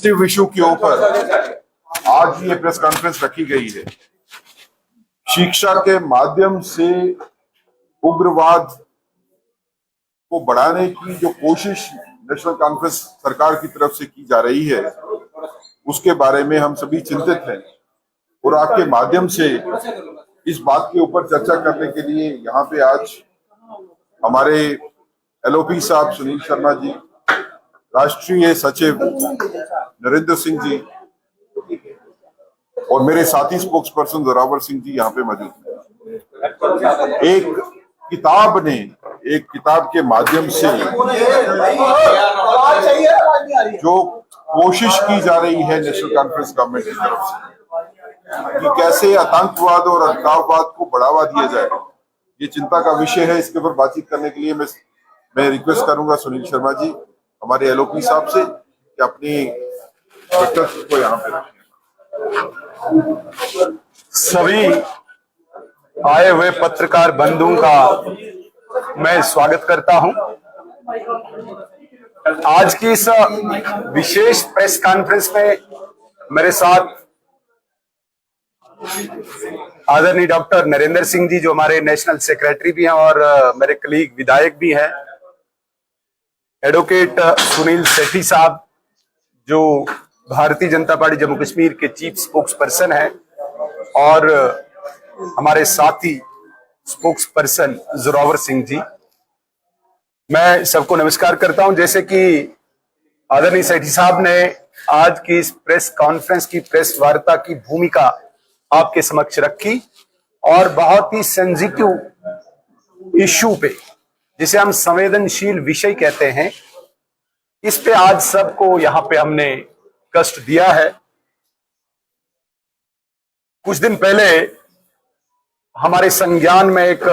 Sensitive issue के ऊपर आज ये प्रेस कॉन्फ्रेंस रखी गई है। शिक्षा के माध्यम से उग्रवाद को बढ़ाने की जो कोशिश नेशनल कॉन्फ्रेंस सरकार की तरफ से की जा रही है, उसके बारे में हम सभी चिंतित हैं और आपके माध्यम से इस बात के ऊपर चर्चा करने के लिए यहाँ पे आज हमारे एलओपी साहब सुनील शर्मा जी, राष्ट्रीय सचिव नरेंद्र सिंह जी और मेरे साथी स्पोक्स पर्सन जोरावर सिंह जी यहाँ पे मौजूद हैं। एक किताब के माध्यम से जो कोशिश की जा रही है नेशनल कॉन्फ्रेंस गवर्नमेंट की तरफ से कि कैसे आतंकवाद और अलगाववाद को बढ़ावा दिया जाए, ये चिंता का विषय है। इसके ऊपर बातचीत करने के लिए मैं रिक्वेस्ट करूंगा सुनील शर्मा जी हमारे एलओपी साहब से कि अपनी वक्तव्य को यहाँ पे रखें। सभी आए हुए पत्रकार बंधुओं का मैं स्वागत करता हूं। आज की इस विशेष प्रेस कॉन्फ्रेंस में मेरे साथ आदरणीय डॉक्टर नरेंद्र सिंह जी, जो हमारे नेशनल सेक्रेटरी भी हैं और मेरे कलीग विधायक भी हैं, एडवोकेट सुनील सेठी साहब जो भारतीय जनता पार्टी जम्मू कश्मीर के चीफ स्पोक्स पर्सन हैं, और हमारे साथी स्पोक्स पर्सन जोरावर सिंह जी। मैं सबको नमस्कार करता हूं। जैसे कि आदरणीय सेठी साहब ने आज की इस प्रेस कॉन्फ्रेंस की प्रेस वार्ता की भूमिका आपके समक्ष रखी और बहुत ही सेंसिटिव इशू पे, जिसे हम संवेदनशील विषय कहते हैं, इस पे आज सबको यहां पे हमने कष्ट दिया है। कुछ दिन पहले हमारे संज्ञान में एक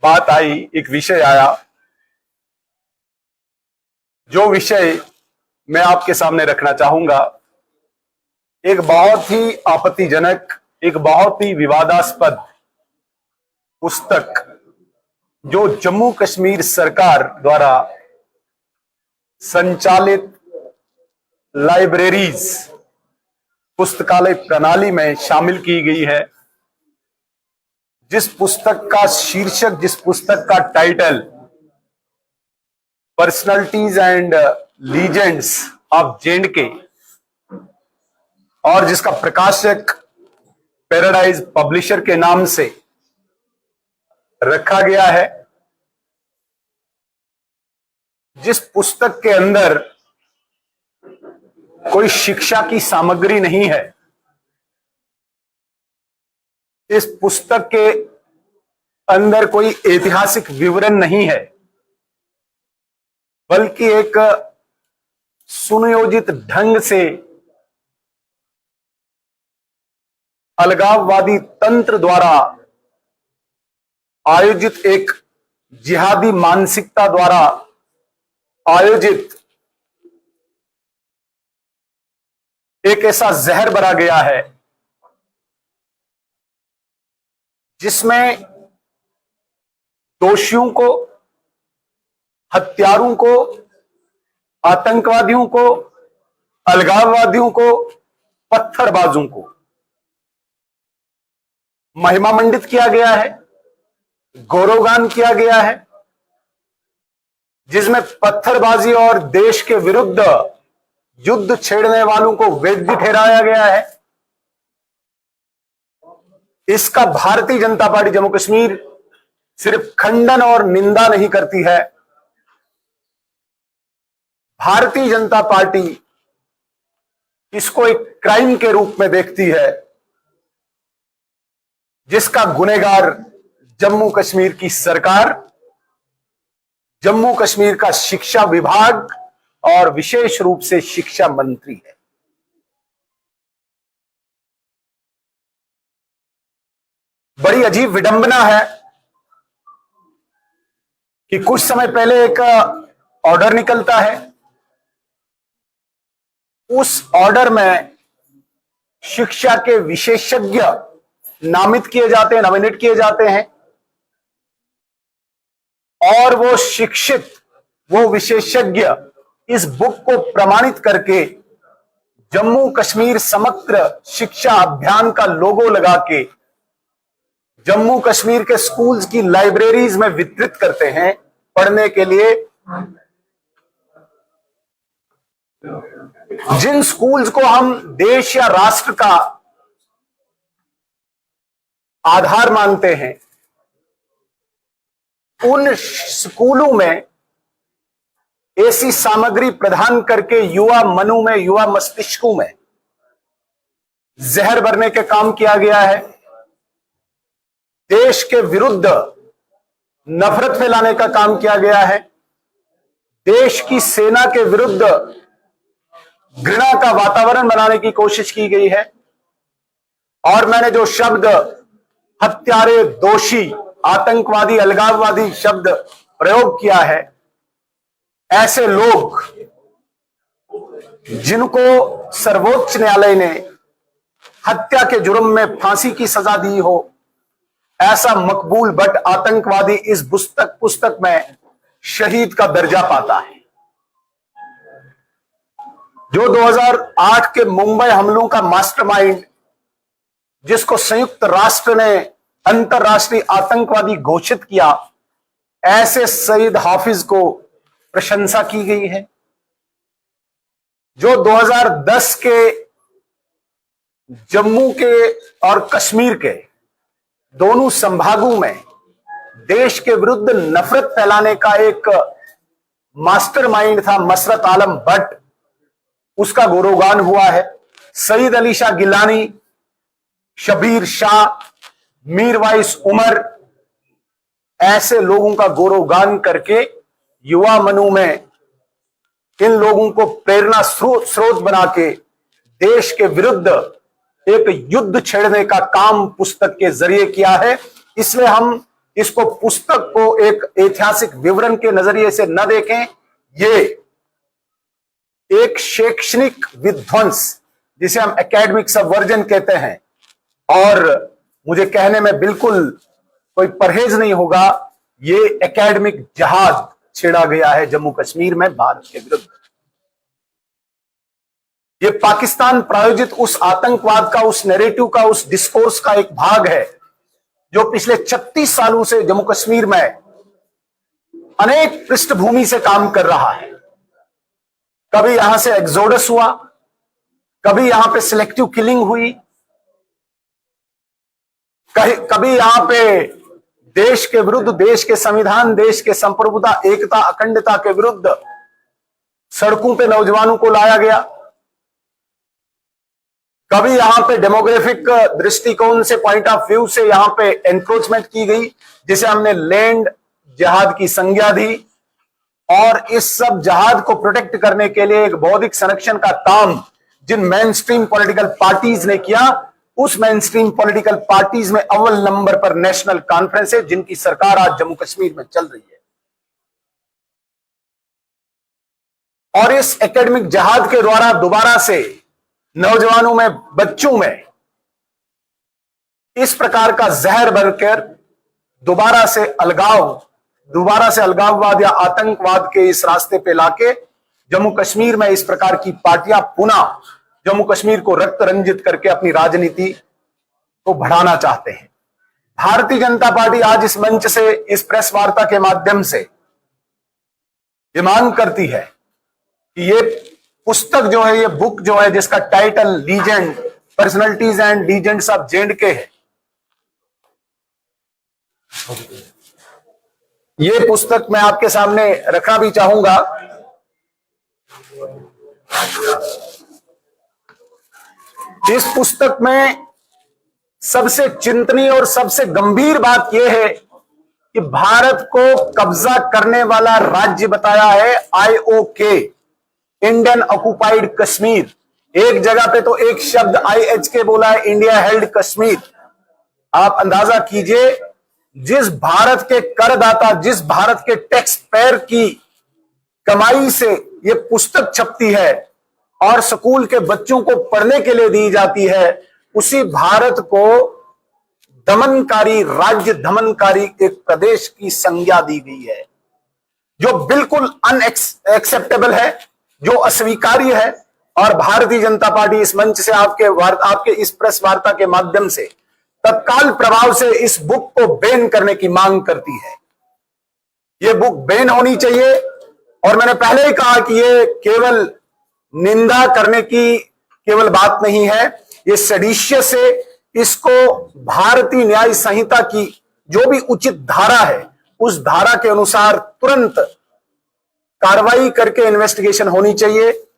बात आई, एक विषय आया, जो विषय मैं आपके सामने रखना चाहूंगा। एक बहुत ही आपत्तिजनक, एक बहुत ही विवादास्पद पुस्तक जो जम्मू कश्मीर सरकार द्वारा संचालित लाइब्रेरीज पुस्तकालय प्रणाली में शामिल की गई है, जिस पुस्तक का शीर्षक, जिस पुस्तक का title personalities and legends of J&K, और जिसका प्रकाशक पैराडाइज पब्लिशर के नाम से रखा गया है, जिस पुस्तक के अंदर कोई शिक्षा की सामग्री नहीं है, इस पुस्तक के अंदर कोई ऐतिहासिक विवरण नहीं है, बल्कि एक सुनियोजित ढंग से अलगाववादी तंत्र द्वारा आयोजित, एक जिहादी मानसिकता द्वारा आयोजित एक ऐसा जहर भरा गया है जिसमें दोषियों को, हत्यारों को, आतंकवादियों को, अलगाववादियों को, पत्थरबाजों को महिमामंडित किया गया है, गौरवगान किया गया है, जिसमें पत्थरबाजी और देश के विरुद्ध युद्ध छेड़ने वालों को वैध ठहराया गया है। इसका भारतीय जनता पार्टी जम्मू कश्मीर सिर्फ खंडन और निंदा नहीं करती है, भारतीय जनता पार्टी इसको एक क्राइम के रूप में देखती है, जिसका गुनहगार जम्मू कश्मीर की सरकार, जम्मू कश्मीर का शिक्षा विभाग और विशेष रूप से शिक्षा मंत्री है। बड़ी अजीब विडंबना है कि कुछ समय पहले एक ऑर्डर निकलता है, उस ऑर्डर में शिक्षा के विशेषज्ञ नामित किए जाते हैं, नॉमिनेट किए जाते हैं, और वो शिक्षित, वो विशेषज्ञ इस बुक को प्रमाणित करके जम्मू कश्मीर समग्र शिक्षा अभियान का लोगो लगा के जम्मू कश्मीर के स्कूल्स की लाइब्रेरीज में वितरित करते हैं पढ़ने के लिए। जिन स्कूल्स को हम देश या राष्ट्र का आधार मानते हैं, उन स्कूलों में ऐसी सामग्री प्रदान करके युवा मनों में, युवा मस्तिष्कों में जहर भरने के काम किया गया है। देश के विरुद्ध नफरत फैलाने का काम किया गया है। देश की सेना के विरुद्ध घृणा का वातावरण बनाने की कोशिश की गई है। और मैंने जो शब्द हत्यारे, दोषी, आतंकवादी, अलगाववादी शब्द प्रयोग किया है, ऐसे लोग जिनको सर्वोच्च न्यायालय ने हत्या के जुर्म में फांसी की सजा दी हो, ऐसा मकबूल बट आतंकवादी इस पुस्तक में शहीद का दर्जा पाता है। जो 2008 के मुंबई हमलों का मास्टरमाइंड, जिसको संयुक्त राष्ट्र ने अंतरराष्ट्रीय आतंकवादी घोषित किया, ऐसे सईद हाफिज को प्रशंसा की गई है। जो 2010 के जम्मू के और कश्मीर के दोनों संभागों में देश के विरुद्ध नफरत फैलाने का एक मास्टरमाइंड था मसरत आलम भट्ट, उसका गौरवगान हुआ है। सईद अली शाह गिलानी, शबीर शाह, मीरवाइस उमर, ऐसे लोगों का गौरवगान करके युवा मनों में इन लोगों को प्रेरणा स्रोत बना के देश के विरुद्ध एक युद्ध छेड़ने का काम पुस्तक के जरिए किया है। इसलिए हम इसको पुस्तक को एक ऐतिहासिक विवरण के नजरिए से न देखें, ये एक शैक्षणिक विध्वंस, जिसे हम एकेडमिक सबवर्जन कहते हैं, और मुझे कहने में बिल्कुल कोई परहेज नहीं होगा, ये एकेडमिक जहाज छेड़ा गया है जम्मू कश्मीर में भारत के विरुद्ध। ये पाकिस्तान प्रायोजित उस आतंकवाद का, उस नैरेटिव का, उस डिस्कोर्स का एक भाग है जो पिछले 36 सालों से जम्मू कश्मीर में अनेक पृष्ठभूमि से काम कर रहा है। कभी यहां से एक्सोडस हुआ, कभी यहां पे सिलेक्टिव किलिंग हुई, कभी यहां पे देश के विरुद्ध, देश के संविधान, देश के संप्रभुता, एकता, अखंडता के विरुद्ध सड़कों पे नौजवानों को लाया गया। कभी यहां पे डेमोग्राफिक दृष्टिकोण से, पॉइंट ऑफ व्यू से यहां पे एनक्रोचमेंट की गई, जिसे हमने लैंड जिहाद की संज्ञा दी। और इस सब जिहाद को प्रोटेक्ट करने के लिए एक बौद्धिक संरक्षण का काम जिन मेन स्ट्रीम पॉलिटिकल पार्टीज ने किया, उस मेन स्ट्रीम पॉलिटिकल पार्टीज में अव्वल नंबर पर नेशनल कॉन्फ्रेंस है, जिनकी सरकार आज जम्मू कश्मीर में चल रही है। और इस एकेडमिक जिहाद के द्वारा दोबारा से नौजवानों में, बच्चों में इस प्रकार का जहर भरकर दोबारा से अलगाववाद या आतंकवाद के इस रास्ते पे लाके जम्मू कश्मीर में इस प्रकार की पार्टियां पुनः जम्मू कश्मीर को रक्त रंजित करके अपनी राजनीति को बढ़ाना चाहते हैं। भारतीय जनता पार्टी आज इस मंच से, इस प्रेस वार्ता के माध्यम से ये मांग करती है कि ये पुस्तक जो है, ये बुक जो है, जिसका title legend, personalities and legends of J&K है, ये पुस्तक मैं आपके सामने रखना भी चाहूंगा। इस पुस्तक में सबसे चिंतनीय और सबसे गंभीर बात यह है कि भारत को कब्जा करने वाला राज्य बताया है IOK, इंडियन ऑक्युपाइड कश्मीर। एक जगह पे तो एक शब्द IHK बोला है, इंडिया हेल्ड कश्मीर। आप अंदाजा कीजिए, जिस भारत के करदाता, जिस भारत के टैक्स पेयर की कमाई से ये पुस्तक छपती है और स्कूल के बच्चों को पढ़ने के लिए दी जाती है, उसी भारत को दमनकारी राज्य, दमनकारी एक प्रदेश की संज्ञा दी गई है, जो बिल्कुल अनएक्सेप्टेबल है। जो अस्वीकार्य है। और भारतीय जनता पार्टी इस मंच से आपके इस प्रेस वार्ता के माध्यम से तत्काल प्रभाव से इस बुक को बैन करने की मांग करती है। ये बुक बैन होनी चाहिए। और मैंने पहले ही कहा कि ये केवल निंदा करने की केवल बात नहीं है, ये सेडिशियस है। इसको भारतीय न्याय संहिता की जो भी उचित धारा है उस धारा के अनुसार तुरंत कार्रवाई करके इन्वेस्टिगेशन होनी चाहिए।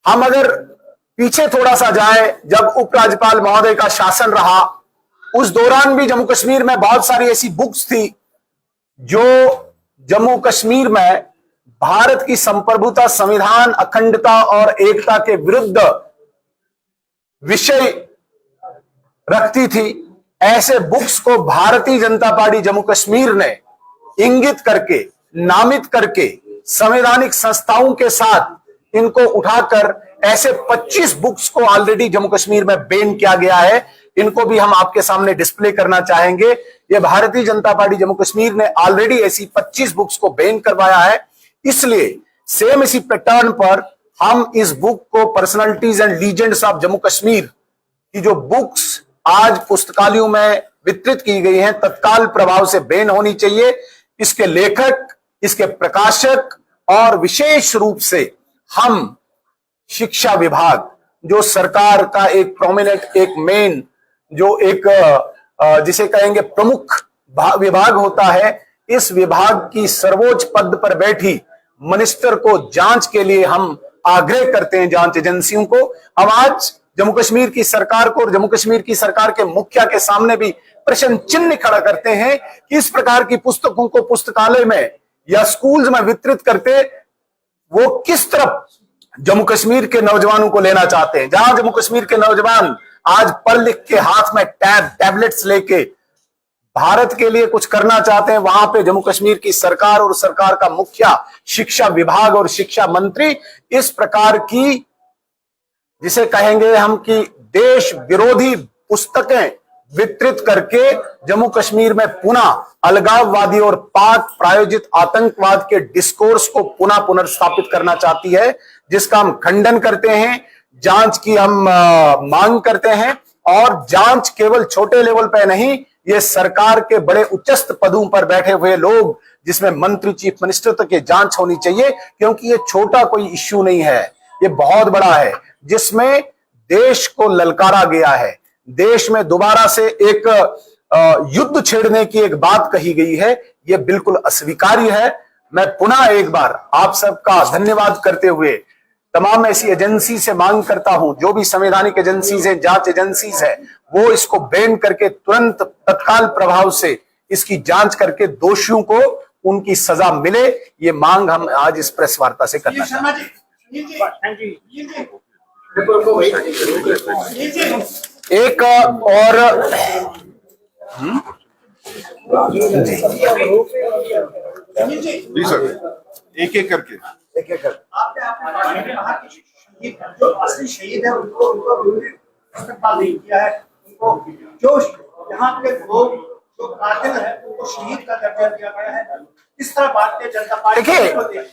हम अगर पीछे थोड़ा सा जाए, जब उपराज्यपाल महोदय का शासन रहा उस दौरान भी जम्मू कश्मीर में बहुत सारी ऐसी बुक्स थी जो जम्मू कश्मीर में भारत की संप्रभुता, संविधान, अखंडता और एकता के विरुद्ध विषय रखती थी। ऐसे बुक्स को भारतीय जनता पार्टी जम्मू कश्मीर ने इंगित करके, नामित करके संवैधानिक संस्थाओं के साथ इनको उठाकर ऐसे 25 बुक्स को ऑलरेडी जम्मू कश्मीर में बैन किया गया है। इनको भी हम आपके सामने डिस्प्ले करना चाहेंगे। ये भारतीय जनता पार्टी जम्मू कश्मीर ने ऑलरेडी ऐसी 25 बुक्स को बैन करवाया है। इसलिए सेम इसी पैटर्न पर हम इस बुक को personalities and legends of Jammu Kashmir की जो बुक्स आज पुस्तकालयों में वितरित की गई हैं तत्काल प्रभाव से बैन होनी चाहिए। इसके लेखक, इसके प्रकाशक और विशेष रूप से हम शिक्षा विभाग, जो सरकार का एक प्रोमिनेंट, एक मेन, जो एक जिसे कहेंगे प्रमुख विभाग होता है, इस विभाग की सर्वोच्च पद पर बैठी मिनिस्टर को जांच के लिए हम आग्रह करते हैं, जांच एजेंसियों को। हम आज जम्मू कश्मीर की सरकार को और जम्मू कश्मीर की सरकार के मुखिया के सामने भी प्रश्न चिन्ह खड़ा करते हैं कि इस प्रकार की पुस्तकों को पुस्तकालय में या स्कूल्स में वितरित करते वो किस तरफ जम्मू कश्मीर के नौजवानों को लेना चाहते हैं। जहां जम्मू कश्मीर के नौजवान आज पढ़ लिख के हाथ में टैबलेट्स लेके भारत के लिए कुछ करना चाहते हैं, वहां पे जम्मू कश्मीर की सरकार और सरकार का मुखिया, शिक्षा विभाग और शिक्षा मंत्री इस प्रकार की, जिसे कहेंगे हम कि देश विरोधी पुस्तकें वितरित करके जम्मू कश्मीर में पुनः अलगाववादी और पाक प्रायोजित आतंकवाद के डिस्कोर्स को पुनः पुनर्स्थापित करना चाहती है, जिसका हम खंडन करते हैं। जांच की हम मांग करते हैं और जांच केवल छोटे लेवल पे नहीं, ये सरकार के बड़े उच्चस्थ पदों पर बैठे हुए लोग, जिसमें मंत्री, चीफ मिनिस्टर तक की जांच होनी चाहिए, क्योंकि ये छोटा कोई इश्यू नहीं है, ये बहुत बड़ा है, जिसमें देश को ललकारा गया है। देश में दोबारा से एक युद्ध छेड़ने की एक बात कही गई है, यह बिल्कुल अस्वीकार्य है। मैं पुनः एक बार आप सबका धन्यवाद करते हुए तमाम ऐसी एजेंसी से मांग करता हूं, जो भी संवैधानिक एजेंसीज हैं, जांच एजेंसीज है, वो इसको बैन करके तुरंत तत्काल प्रभाव से इसकी जांच करके दोषियों को उनकी सजा मिले। ये मांग हम आज इस प्रेस वार्ता से करना चाहते हैं। एक और जी सर, एक एक करके आपने कहा कि शहीद जो असली शहीद है उनको इस्तेमाल नहीं किया है, उनको जो यहाँ के लोग जो कातिल है उनको शहीद का दर्जा दिया गया है। इस तरह भारतीय जनता पार्टी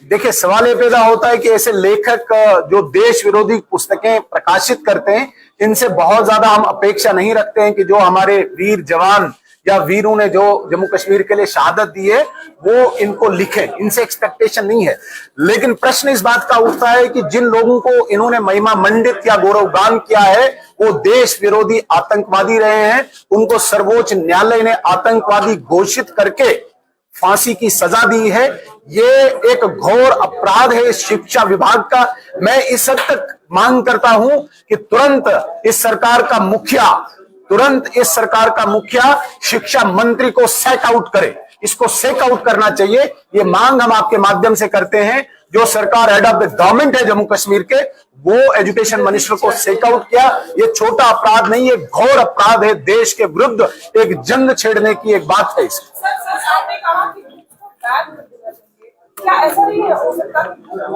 देखिए सवाल ये पैदा होता है कि ऐसे लेखक जो देश विरोधी पुस्तकें प्रकाशित करते हैं, इनसे बहुत ज्यादा हम अपेक्षा नहीं रखते हैं कि जो हमारे वीर जवान या वीरों ने जो जम्मू कश्मीर के लिए शहादत दी है वो इनको लिखें, इनसे एक्सपेक्टेशन नहीं है। लेकिन प्रश्न इस बात का उठता है कि जिन लोगों को इन्होंने महिमा मंडित या गौरवगान किया है वो देश विरोधी आतंकवादी रहे हैं, उनको सर्वोच्च न्यायालय ने आतंकवादी घोषित करके फांसी की सजा दी है। ये एक घोर अपराध है शिक्षा विभाग का। मैं इस हद तक मांग करता हूं कि तुरंत इस सरकार का मुखिया शिक्षा मंत्री को सेक आउट करे, इसको सेक आउट करना चाहिए। ये मांग हम आपके माध्यम से करते हैं। जो सरकार हेड ऑफ द गवर्नमेंट है जम्मू कश्मीर के, वो एजुकेशन मिनिस्टर को सेक आउट किया। ये छोटा अपराध नहीं, ये घोर अपराध है, देश के विरुद्ध एक जंग छेड़ने की एक बात है इसकी। आपने कहा कि क्या ऐसा नहीं हो सकता जो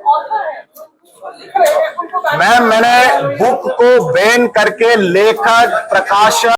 ऑथर है मैंने बुक को बैन करके लेखक, प्रकाशक